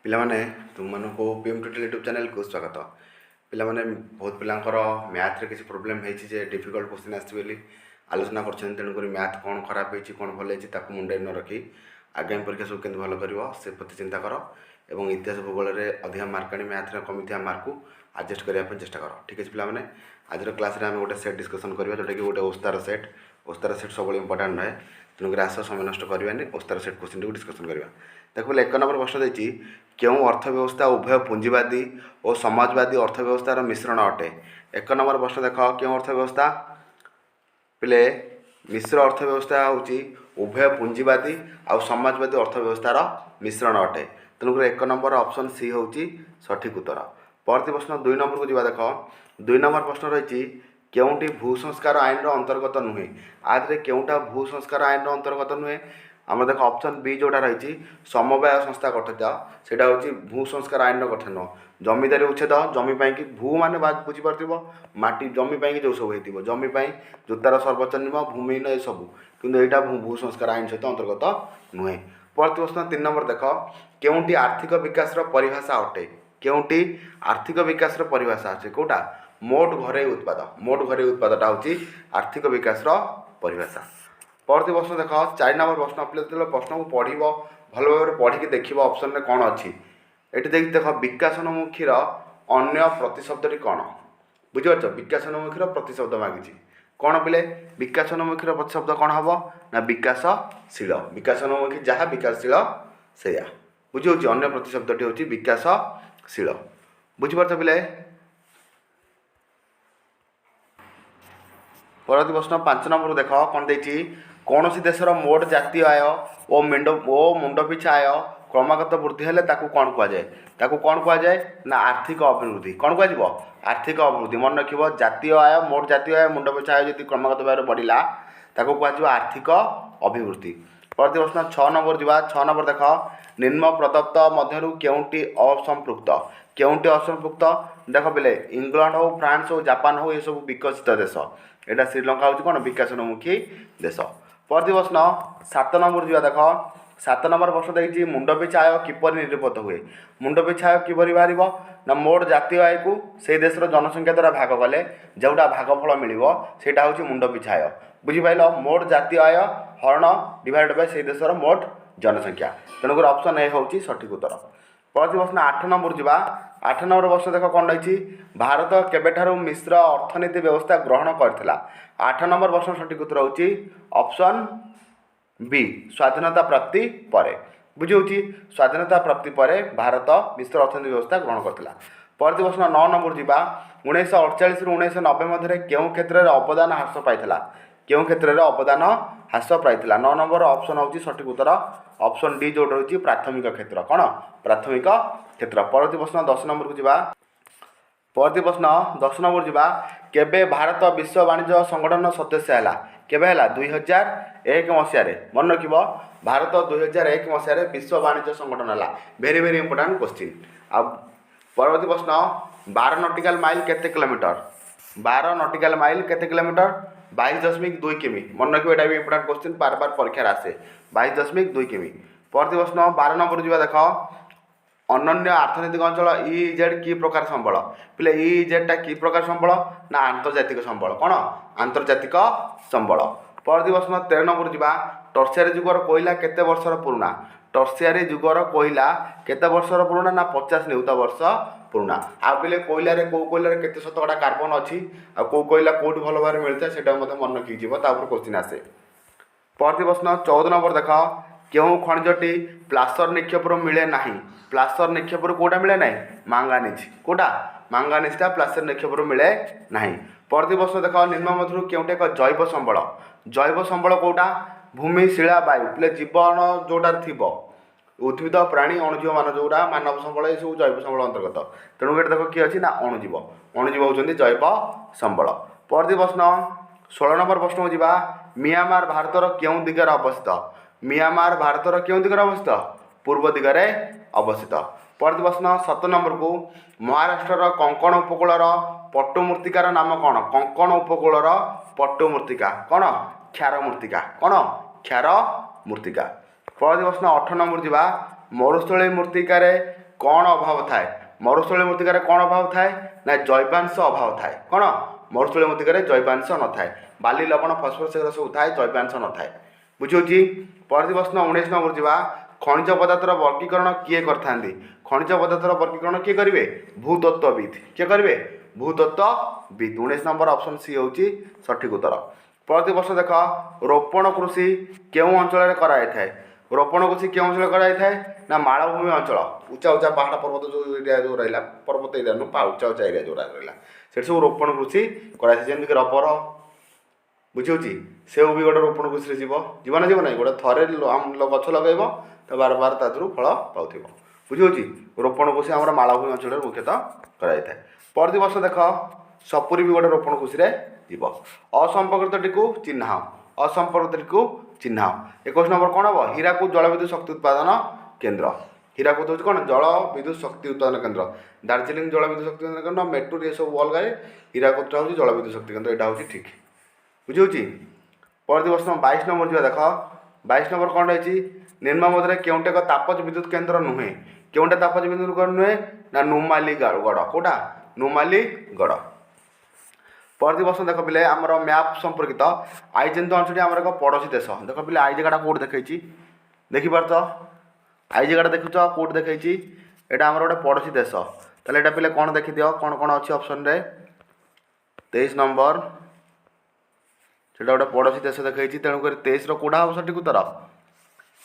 पिलामाने तुमको पीएम टुटल YouTube channel को स्वागत। पिलामाने बहुत पिलांकर मैथ रे किसी प्रॉब्लम है जे डिफिकल्ट क्वेश्चन आसी आलोचना कर तेणुक मैथ कौन खराब होती कौन भल होती मुंडे न रखी आगामी परीक्षा सब के भल कर से प्रति चिंता कर और इतिहास भूगोल में अधिक मार्क आनी मैथ रे कमी मार्क को आडजस्ट करने चेष्टा कर। ठीक है पिलामाने आज क्लास आम गोटे सेट डिस्कसन करवा जोटा कि गोटे ओस्तार सेट सब इंपोर्टाट नए तेणुक आस समय नष्ट करवानी ओस्तार सेट क्वेश्चन को डिस्कसन करवा। देखो बोले 1 नंबर प्रश्न देती क्यों अर्थव्यवस्था उभय पुंजीवादी और समाजवादी अर्थव्यवस्थार मिश्रण अटे। 1 नंबर प्रश्न देख क्यों अर्थव्यवस्था पिले मिश्र अर्थव्यवस्था होची उभय पुंजीवादी और समाजवादी अर्थव्यवस्थार मिश्रण अटे तेणुक 1 नंबर ऑप्शन सी होची सठिक उत्तर। परवर्ती प्रश्न 2 नंबर को जीवा देख 2 नंबर प्रश्न रही केउंटी भूसंस्कार आईन अंतर्गत नुहे आदि केउंटा भूसंस्कार आईन अंतर्गत नुहे आम देख ऑप्शन बी जोटा रही समवाय संस्था गठित सेटा हूँ भूसंस्कार आईन गठन जमीदारी उच्छेद जमी कि भू मान बुझीपार माटी जमी जो सब हो जमी जो तार सर्वोच्च नियम भूमिहीन ये सब किंतु यहाँ भूसंस्कार आईन सहित अंतर्गत नुहे। परवर्ती प्रश्न 3 नंबर देख केउंटी आर्थिक विकास परिभाषा अटे केउंटी आर्थिक विकास परिभाषा अच्छे कौटा मोट घरे उत्पादटा हूँ आर्थिक विकास परिभाषा। परवर्ती प्रश्न देख 4 नंबर प्रश्न पे प्रश्न को पढ़ भल भाव पढ़ी देख ऑप्शन में कौन अच्छी ये देख विकासोन्मुखीर अन्य प्रतिशब्दी कौन बुझीपार विकासोन्मुखीर प्रतिशब्द मागिची कौन पिले विकासोन्मुखीर प्रतिशब्द कौन हम ना विकासशील विकासोन्मुखी जहाँ विकासशील से बुझी अन्य प्रतिशब्दटी हूँ विकासशील बुझीपार पिले। परवर्ती प्रश्न 5 नंबर देख कौन देती कौन सी देशर मोट जातीय आय और मुंड पिछा आय क्रमागत वृद्धि हेले कौन कहुए ना आर्थिक अभिवृद्धि कौन कह आर्थिक अभिवृद्धि मन रख जातीय आय मोट जातीय आय मुंड पिछा आय जी क्रमागत भाव बढ़ला कह आर्थिक अभिवृद्धि। परवर्ती प्रश्न 6 नंबर जा 6 नंबर देख निम्न प्रदत्त मध्य केउंटी असंपृक्त देख बोले इंग्लैंड हो फ्रांस हो जापान हो ये सब विकसित देश यहाँ श्रीलंका हूँ कौन विकासोन्मुखी देश। परवर्ती प्रश्न 7 नंबर जा देख 7 नंबर प्रश्न देखिए मुंड पिछा आय किपर निरूपित हुए मुंड पिछा आय किपर बाहर ना मोट जातीय आय को से देशर जनसंख्या द्वारा भाग कले जोटा भागफल मिलिबो सेटा हूँ मुंड पिछा आय बुझीपाल मोट जातीय आय हरण डिवाइड बाय से देशर मोट जनसंख्या तेणुक ऑप्शन ए हूँ सठिक उत्तर। परवर्ती प्रश्न 8 नंबर जा 8 नंबर प्रश्न देख कौन रही भारत केबेठारु मिश्र अर्थनीति व्यवस्था ग्रहण करथिला 8 नंबर प्रश्न सठिक उत्तर हूँ ऑप्शन बी स्वाधीनता प्राप्ति पर बुझे स्वाधीनता प्राप्ति पर भारत मिश्र अर्थनीति व्यवस्था ग्रहण करथिला। परवर्ती प्रश्न 9 नंबर जा 1948 रु 1990 मध्य केउं क्षेत्र में अवदान ह्रास पाइथिला केउं क्षेत्र में अवदान ह्रास पाइथिला 9 नंबर ऑप्शन हूँ सठिक उत्तर ऑप्शन डी जो रही प्राथमिक क्षेत्र कौन प्राथमिक क्षेत्र। परवर्ती प्रश्न 10 नंबर को जा परवर्ती प्रश्न 10 नंबर जा केबे भारत विश्व वाणिज्य संगठन सदस्य है केबे है 2001 मसीह मन रख भारत 2001 मसीह विश्व वाणिज्य संगठन है वेरी वेरी इंपोर्टाट क्वेश्चन। अब परवर्ती प्रश्न 12 नॉटिकल माइल केते किलोमीटर 12 नॉटिकल माइल केते किलोमीटर 22.2 किमी मन रखिए यहाँ भी इंपोर्टाट क्वेश्चन बार बार परीक्षा आसे 22.2 किमी। परवर्ती प्रश्न 12 नंबर जा देख अनन्य अर्थनैतिक अंचल इजेड की प्रकार संबल पिले इजेडटा की प्रकार संबल ना आंतर्जातिक संबल कौन आंतर्जातिक संबल। परवर्ती प्रश्न 13 नंबर जा टर्सियारी जुगर कोईला केते वर्षर पुराणा टर्सियारी जुगर कोईला केते वर्षर पुराणा ना 50 नियुत वर्ष पुराणा आ पिले कोईलारे को कोईलारे केते शतकड़ा कार्बन अच्छी आ को कोईला कोठी भल भाव मिलता है मन रखी क्वेश्चन आसे। परवर्ती प्रश्न 14 नंबर देख क्यों खनिजटी प्लास्टर निक्षेपर मिले ना प्लास्टर निक्षेपर कौटा मिले ना मांगानिज कौटा मांगानिजटा प्लास्टर निक्षेपर मिले ना। परवर्ती प्रश्न देख निम्न मध्य केउटे एक जैव संबल कौटा भूमि शिला वायु पे जीवन जोटार थी उद्भिद प्राणी अणुजीव मान जोड़ा मानव संबल ये सब जैव संबल अंतर्गत तेणु ये देख किए अच्छी ना अणुजीव होती जैव संबल। परवर्ती प्रश्न 16 नंबर प्रश्न को जा म्यांमार भारतर क्यों दिगरे अवस्थित म्यांमार भारतर क्यों दिगरे अवस्थित पूर्व दिगरे अवस्थित। परवर्ती प्रश्न 7 नंबर को महाराष्ट्र कंकण उपकूलर पट्टु मूर्तिकार नाम कौन कंकण उपकूलर पट्टु मूर्तिका कौन क्षार मूर्तिका कौन क्षार मूर्तिका। परवर्ती प्रश्न 8 नंबर जा मरुस्थली मूर्तिकार कौन अभाव थाए मरुस्थल मृत्तिकार कौन अभाव थाए ना जैवांश अभाव थाए कौन मरुस्थल मृत्तिकार जैवांश न थाए बाली लवण फस्फरस एगुरा सब थाए जैवांश न थाए बुझी परवर्ती प्रश्न 19 नंबर जावा खनिज पदार्थर वर्गीकरण किए करथांती खनिज पदार्थर वर्गीकरण किए करेंगे भूतत्वविद किए करेंगे भूतत्वविद 19 नंबर ऑप्शन सी होची सठिक उत्तर परवर्ती प्रश्न देख रोपण कृषि केउं अंचल कराई थाए रोपण कृषि केउं अंचल कराई थाए ना मालभूमि अंचल उच्चा उच्चा पहाड़ पर्वत जो एरिया जो रहा पर्वत एरिया नु उच्चा उच्चा एरिया जो रहा से सब रोपण कृषि कराई जमीक रबर बुझी से भी गोटे रोपण कृषि जीवन जीवन ना गोटे थरे गछ लगे तो बार बार तादू फल पाऊथ बुझी रोपण कृषि आम मालभूमि अंचल मुख्यतः कराई थाए परवर्ती प्रश्न देख सपुरी भी गोटे रोपण कृषि जीव असंपर्कित को चिन्ह असंपर्कित को चिन्ह 21 नंबर कौन हम हीराकूद जलविद्युत शक्ति उत्पादन केन्द्र हीराकूद हूँ कौन जल विद्युत शक्ति उत्पादन केन्द्र दार्जिलिंग जल विद्युत शक्ति उत्पादन केन्द्र मेट्रो ये सब अलग हीराकूदटा हूँ जल विद्युत शक्ति केन्द्र यहाँ हूँ ठीक बुझे परवर्ती प्रश्न 22 नंबर जो देख 22 नंबर कौन रही निम्न मध्य केउटे एक तापज विद्युत केन्द्र नुहे केउटे तापज विद्युत केन्द्र नुहे ना नुमालीगढ़ कौटा नुमालीगढ़ परवर्ती प्रश्न देख पिले आमर मैप संपर्कित आईजेन अंशटी आमर एक पड़ोशी देश देख पिले आई जगह कौट देखी देखिपार आई जगह देखुच कौट देखी यहाँ आमर गोटे पड़ोशी देश ताले एटा पिले कौन देखी दियो कौन कौन अच्छी ऑप्शन रे 23 नंबर से गोटे पड़ोशी देश देखी तेणुक 23 कौटा हम सठिक उत्तर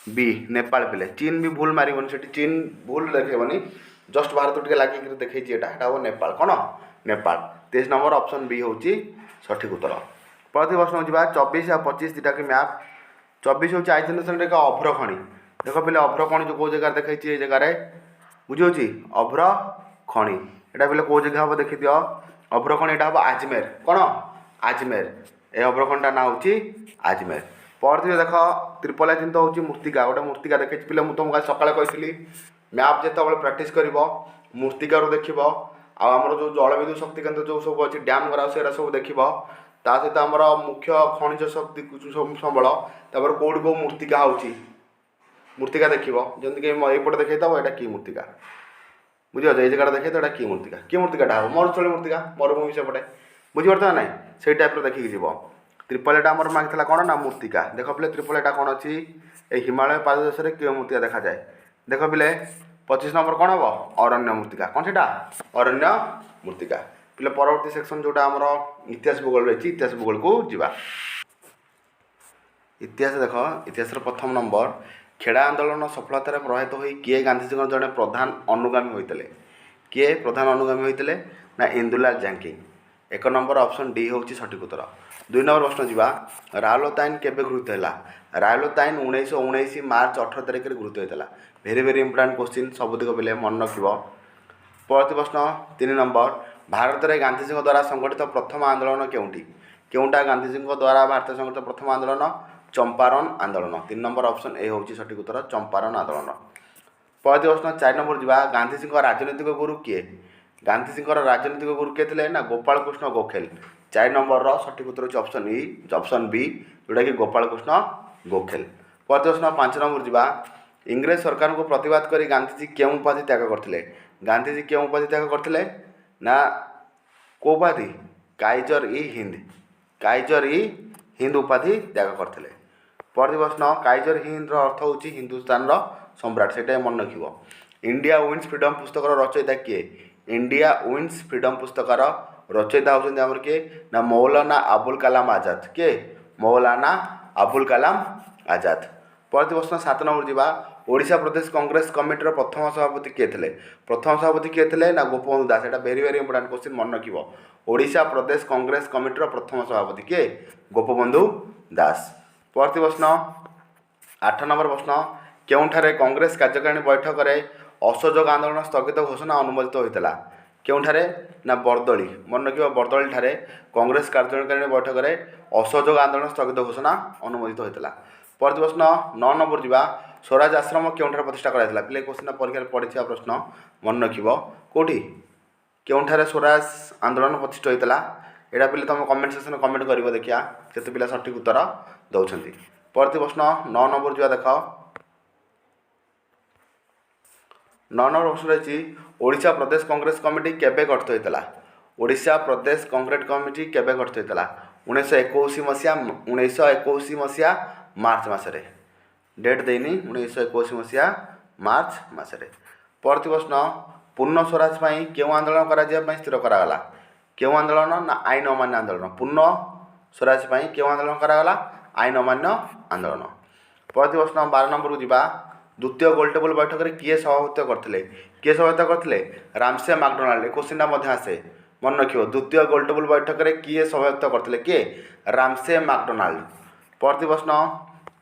बी नेपाल पिले चीन भी भूल मारबनी से चीन भूल देखेबनी जस्ट भारत टे लगे देखी यहाँ हम नेपाल कौन नेपाल 23 नंबर ऑप्शन बी हूँ सठिक उत्तर परवर्ती प्रश्न होगा 24 या 25 दुटा की मैप 24 हूँ आइसोलेशन एक अभ्र खଣି देख पे अभ्र खଣି जो कौ जगह देखी ये जगार बुझे अभ्र खଣି यहाँ पे कौ जगह हम देखी दियो अभ्र खଣି यहाँ हम आजमेर कौन आजमेर ए अभ्र खଣିटा ना हूँ आजमेर परवर्ती देख त्रिपला चिंत हूँ मूर्तिका गोटे मूर्तिका देखी पे मुझे तुमको सकाଳେ कही मैप जिते प्राक्ट कर मूर्तिकार देख आमर जो जलविद्युत शक्ति केन्द्र जो सब अच्छी डैम करा से सब देख ता सहित आमर मुख्य खनिज शक्ति संबल तापर कौट कौ मूर्तिका हो मूर्तिका देख जमीक यपटे देखी था यहाँ कि मूर्तिका बुझे ये जगह देखी तो कि मूर्तिकाटा हम मरुस्थल मूर्तिका मरुभूमि सेपटे बुझीपार ना से टाइप देखिकी जीव त्रिपलाटा आमर मांगी कौन ना मूर्तिका देख पे त्रिपलाटा कौन अच्छी हिमालय पाददेश में क्यों मूर्तिका देखा जाए देख पे 25 नंबर कौन हम अरण्य मूर्तिका कौन से अरण्य मूर्तिका पे परवर्ती सेक्शन जोटा आमर इतिहास भूगोल रही इतिहास भूगोल को जीवा इतिहास देख इतिहास प्रथम नंबर खेड़ा आंदोलन सफलतार प्रभावित हो किए गांधीजी जड़े प्रधान अनुगामी होते किए प्रधान अनुगामी होते ना इंदुलाल जैंकिंग 1 नंबर ऑप्शन डी हूँ सठिक उत्तर 2 नंबर प्रश्न जीवा राहुलता आईन केबे गृहीत है राहुलता आईन 1919 मार्च 18 तारिख में गृहीत होता भेरी भेरी इंपोर्टाट क्वेश्चन सबुतिक पे मन रख परवर्ती प्रश्न 3 नंबर भारत में गांधीजी द्वारा संगठित प्रथम आंदोलन केउटा गांधीजी द्वारा भारत संगठित प्रथम आंदोलन चंपारण आंदोलन 3 नंबर ऑप्शन ए हूँ सठिक उत्तर चंपारण आंदोलन परवर्ती प्रश्न 4 नंबर जीवा गांधीजी राजनीतिक गुरु किए गांधीजी राजनीतिक गुरु किए थे ना गोपाल कृष्ण गोखेल 4 नंबर सठिक उत्तर होची ऑप्शन बी जोटा कि गोपाल कृष्ण गोखेल परवर्ती प्रश्न 5 नंबर जीवा इंग्रेज सरकार को प्रतिवाद करी गांधीजी क्यों उपाधि त्याग करते गांधीजी क्यों उपाधि त्याग करते ना को उपाधि काइजर ई हिंद उपाधि त्याग करते परवर्ती प्रश्न काइजर हिंद अर्थ हूँ हिंदुस्तान सम्राट से मन रख इंडिया विन्स फ्रीडम पुस्तक रचयिता किए इंडिया विन्स फ्रीडम पुस्तकार रचयिता होती आमर किए ना मौलाना अबुल कलाम आजाद किए मौलाना अबुल कलाम आजाद परवर्ती प्रश्न 7 नंबर जीवा ओडिशा प्रदेश कांग्रेस कमिटीर प्रथम सभापति किए थे प्रथम सभापति किए थे ना गोपबंधु दास यहाँ भेरी भेरी इंपोर्टाट क्वेश्चन मन रख ओडिशा प्रदेश कांग्रेस कमिटीर प्रथम सभापति किए गोपबंधु दास परवर्ती प्रश्न 8 नंबर प्रश्न केउठारे कांग्रेस कार्यकारिणी बैठक में असहयोग आंदोलन स्थगित घोषणा अनुमोदित होता केउठारे ना बरदली मन रख बरदली ठारे कांग्रेस कार्यकारिणी बैठक में असहयोग आंदोलन स्थगित घोषणा अनुमोदित होता परवर्ती प्रश्न 9 नंबर जीवा स्वराज आश्रम केउठारे प्रतिष्ठा कराइला पिले क्वेश्चन परीक्षा पढ़ी प्रश्न मन रख कौटी केउठारे स्वराज आंदोलन प्रतिष्ठा होता यहाँ पे तुम कमेंट सेक्शन कमेंट कर देखिया केते पिला सठिक उत्तर दौरान परवर्ती प्रश्न 9 नंबर जो देख नौ नंबर प्रश्न रही ओडिशा प्रदेश कांग्रेस कमिटी केबे गठित होता ओडिशा प्रदेश कांग्रेस कमिटी केबे गठित होता 1921 मसीहा 1921 मसीहा मार्च मसरे डेट देनी 1921 मसीहा मार्च मसरे। परवर्ती प्रश्न पूर्ण स्वराज पर क्यों आंदोलन करा स्थिर करागला क्यों आंदोलन ना आईन अमान्य आंदोलन पूर्ण स्वराज पर क्यों आंदोलन करागला आईन अमान्य आंदोलन। परवर्ती प्रश्न 12 नंबर को जीवा द्वितीय गोलटेबल बैठक में किए सभापतित्व करते किए सभापतित्व करते रामसे मैकडोनाल्ड क्वेश्चन आसे मन रख द्वितीय गोलटेबल बैठक में किए सभापतित्व करते किए रामसे मैकडोनाल्ड। परवर्ती प्रश्न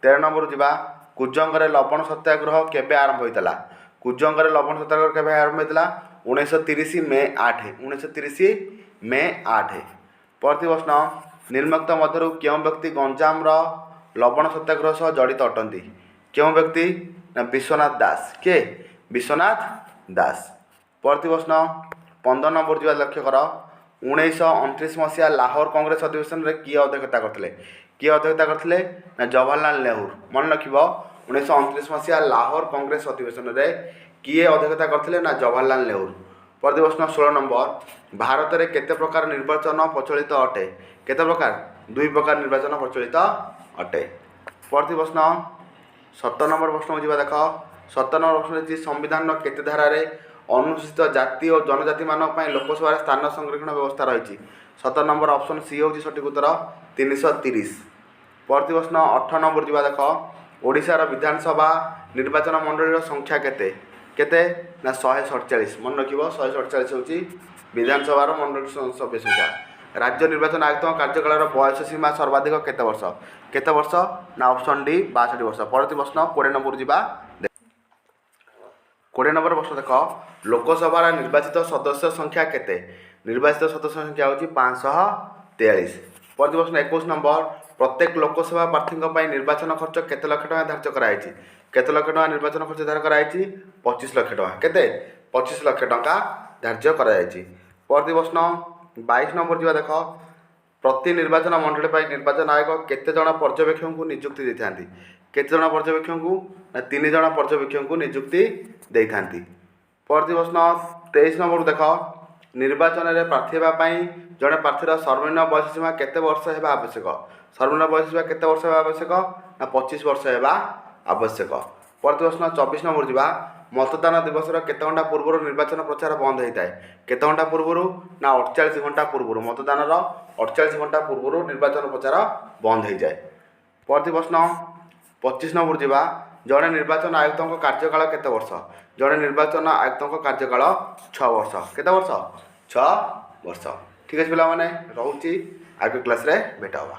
13 नंबर जीवा कुजंगे लवण सत्याग्रह केबे आरंभ होता कुजंगे लवण सत्याग्रह केबे आरंभ होता 1930 मे 8 1930 मे 8। परवर्ती प्रश्न निम्नलिखित मध्य क्यों व्यक्ति गंजाम लवण सत्याग्रह सह जड़ित अटंती क्यों व्यक्ति ना विश्वनाथ दास के विश्वनाथ दास। परवर्ती प्रश्न 15 नंबर जीवा लक्ष्य कर 1929 मसीहा लाहौर कांग्रेस अधिवेशन में किए अध्यक्षता करते किए अध्यक्षता करते ना जवाहरलाल नेहरू मन रख 1929 मसीहा लाहौर कांग्रेस अधिवेशन में किए अध्यक्षता करते ना जवाहरलाल नेहरू। परवर्ती प्रश्न 16 नंबर भारत में केते प्रकार निर्वाचन प्रचलित अटे केते प्रकार 2 प्रकार निर्वाचन प्रचलित अटे। परवर्ती प्रश्न 17 नंबर प्रश्न जीवा देख 17 नंबर प्रश्न संविधान केते धारा अनुसूचित जाति और जनजाति मानक लोकसभा स्थान संरक्षण व्यवस्था रही 17 नंबर ऑप्शन सी हूँ सठिक उत्तर 330। परवर्ती प्रश्न 18 नंबर जीवा देख ओडिशार विधानसभा निर्वाचन मंडल संख्या केते केते ना 147 मन रख 147 हूँ विधानसभा मंडल सभ्य संख्या। राज्य निर्वाचन आयुक्त कार्यकाल बयस सीमा सर्वाधिक केते वर्ष ना ऑप्शन डी 62 वर्ष। परवर्ती प्रश्न 20 नंबर जीवा 20 नंबर प्रश्न देख लोकसभा निर्वाचित सदस्य संख्या केते निर्वाचित सदस्य संख्या हूँ 543। परवर्ती प्रश्न 21 नंबर प्रत्येक लोकसभा प्रार्थी निर्वाचन खर्च केते लक्ष टଙ୍କା धार्य कराई केते लक्ष टଙ୍କା निर्वाचन खर्च धार्य कराई 25 लक्ष टଙ୍କା केते 25 लक्ष टଙ୍କା धार्य कराई। परवर्ती प्रश्न 22 नंबर जीवा देख प्रति निर्वाचन मंडल पर निर्वाचन आयोग केते जन पर्यवेक्षक को नियुक्ति देता केते जन पर्यवेक्षक को ना 3 जन पर्यवेक्षक को नियुक्ति देता। परवर्ती प्रश्न 23 नंबर देख निर्वाचन में प्रार्थी होगापाई जड़े प्रार्थीर सर्वनिम्न बयस सीमा केते वर्ष है आवश्यक सर्वनिम्न बयस सीमा केते वर्ष है आवश्यक ना 25 वर्ष है आवश्यक। परवर्ती प्रश्न 24 नंबर जीवा मतदान दिवस केते घंटा पूर्व निर्वाचन प्रचार बंद होता है केते घंटा पूर्व ना 48 घंटा पूर्व मतदान 48 घंटा पूर्व निर्वाचन प्रचार बंद हो जाए। परवर्ती प्रश्न 25 नंबर जीवा जड़े निर्वाचन आयुक्त कार्यकाल केते वर्ष जड़े निर्वाचन आयुक्त कार्यकाल 6 वर्ष केते वर्ष 6 वर्ष। ठीक है पिला माने रहउची आगे क्लास रे भेटा होगा।